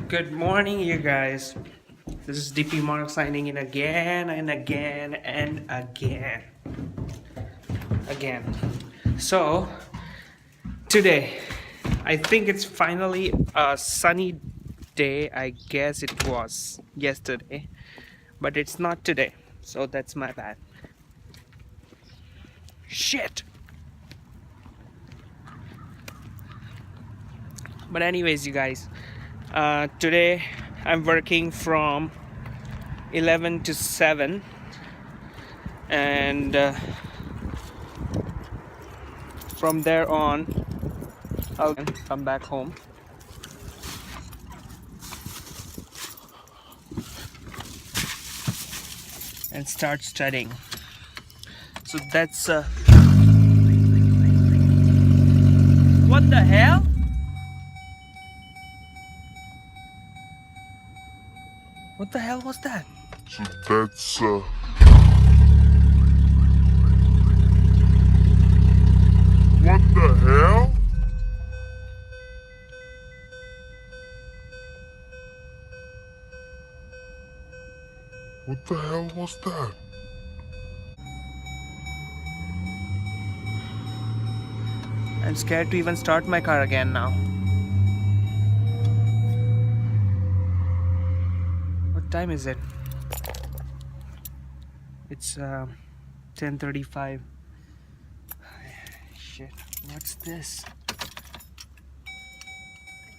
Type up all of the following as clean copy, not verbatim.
Good morning, you guys. This is DP Mark signing in again and again and again. So, today, I think it's finally a sunny day. I guess it was yesterday, but it's not today. So, that's my bad. Shit! But, anyways, you guys, today I'm working from 11 to 7 and from there on I'll come back home and start studying. So that's what the hell? What the hell was that? So that's what the hell? What the hell was that? I'm scared to even start my car again now. What time is it? It's 10:35. Shit, what's this?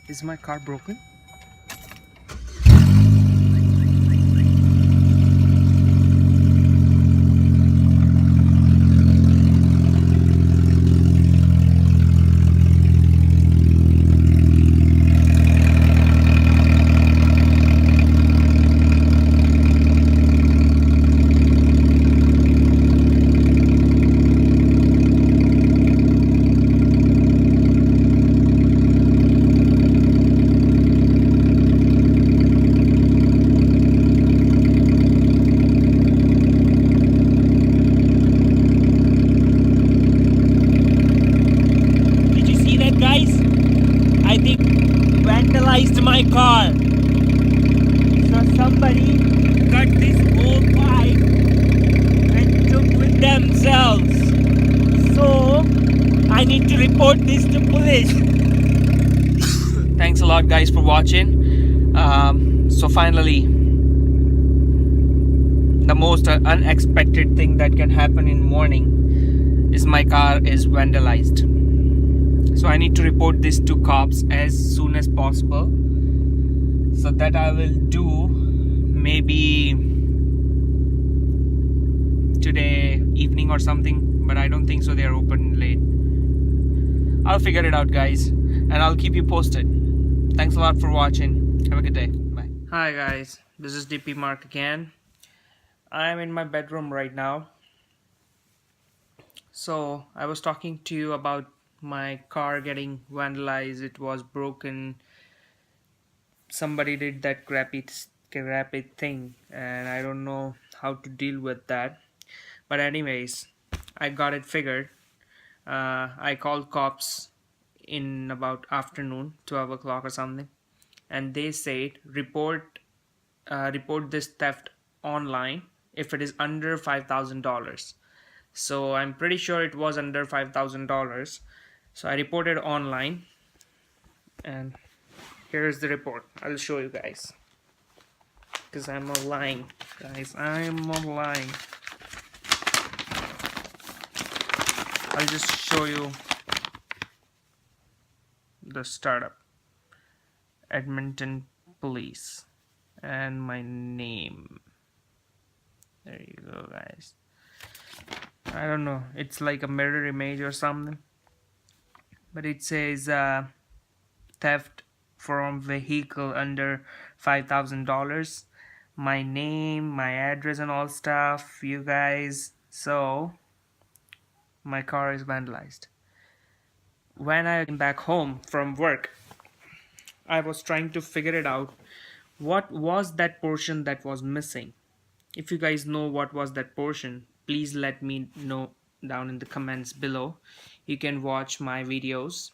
Is my car broken? Did you see that, guys? I think vandalized my car. So somebody cut this whole pipe and took with themselves. So I need to report this to police. Thanks a lot, guys, for watching. So finally, the most unexpected thing that can happen in morning is my car is vandalized. So I need to report this to cops as soon as possible. So that I will do maybe today evening or something, but I don't think so. They are open late. I'll figure it out, guys, and I'll keep you posted. Thanks a lot for watching. Have a good day. Bye. Hi guys, this is DP Mark again. I'm in my bedroom right now. So I was talking to you about my car getting vandalized. It was broken. Somebody did that crappy thing, and I don't know how to deal with that. But anyways, I got it figured. I called cops in about afternoon, 12 o'clock or something, and they said report this theft online if it is under $5,000. So I'm pretty sure it was under $5,000. So I reported online, and here's the report. I'll show you guys, because I'm not lying, guys. I'm not lying. I'll just show you the startup, Edmonton Police, and my name. There you go, guys. I don't know, it's like a mirror image or something, but it says theft from vehicle under $5,000, my name, my address and all stuff, you guys. So my car is vandalized. When I came back home from work, I was trying to figure it out. What was that portion that was missing? If you guys know what was that portion, please let me know down in the comments below. You can watch my videos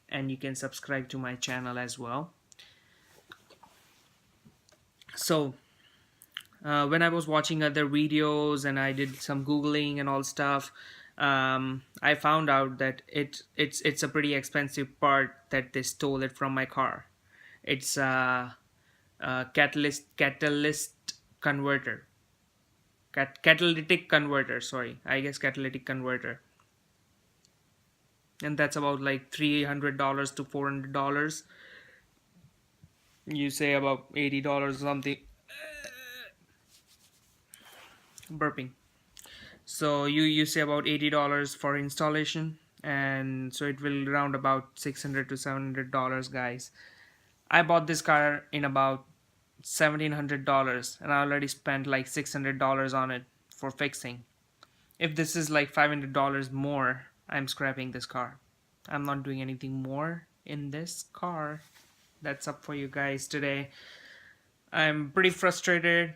and you can subscribe to my channel as well. So when I was watching other videos and I did some googling and all stuff, I found out that it's a pretty expensive part that they stole it from my car. It's a catalyst converter, catalytic converter. Sorry, I guess catalytic converter, and that's about like $300 to $400. You say about $80 or something. Burping. So you say about $80 for installation, and so it will round about $600 to $700, guys. I bought this car in about $1,700, and I already spent like $600 on it for fixing. If this is like $500 more, I'm scrapping this car. I'm not doing anything more in this car. That's up for you guys today. I'm pretty frustrated.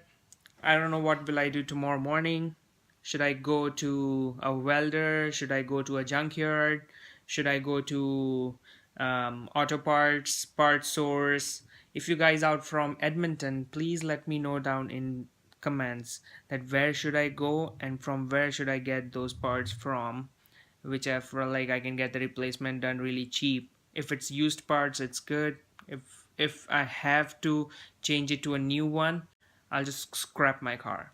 I don't know what will I do tomorrow morning. Should I go to a welder? Should I go to a junkyard? Should I go to auto parts, part source? If you guys out from Edmonton, please let me know down in comments that where should I go and from where should I get those parts from, whichever, like I can get the replacement done really cheap. If it's used parts, it's good. If I have to change it to a new one, I'll just scrap my car.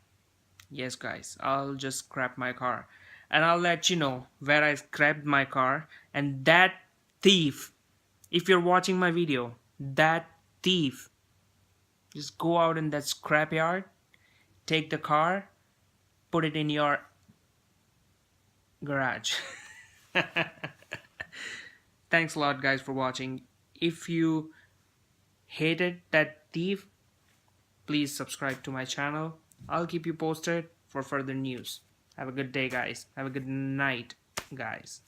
Yes, guys, I'll just scrap my car. And I'll let you know where I scrapped my car. And that thief, if you're watching my video, that thief, just go out in that scrapyard, take the car, put it in your garage. Thanks a lot, guys, for watching. If you hated that thief, please subscribe to my channel. I'll keep you posted for further news. Have a good day, guys. Have a good night, guys.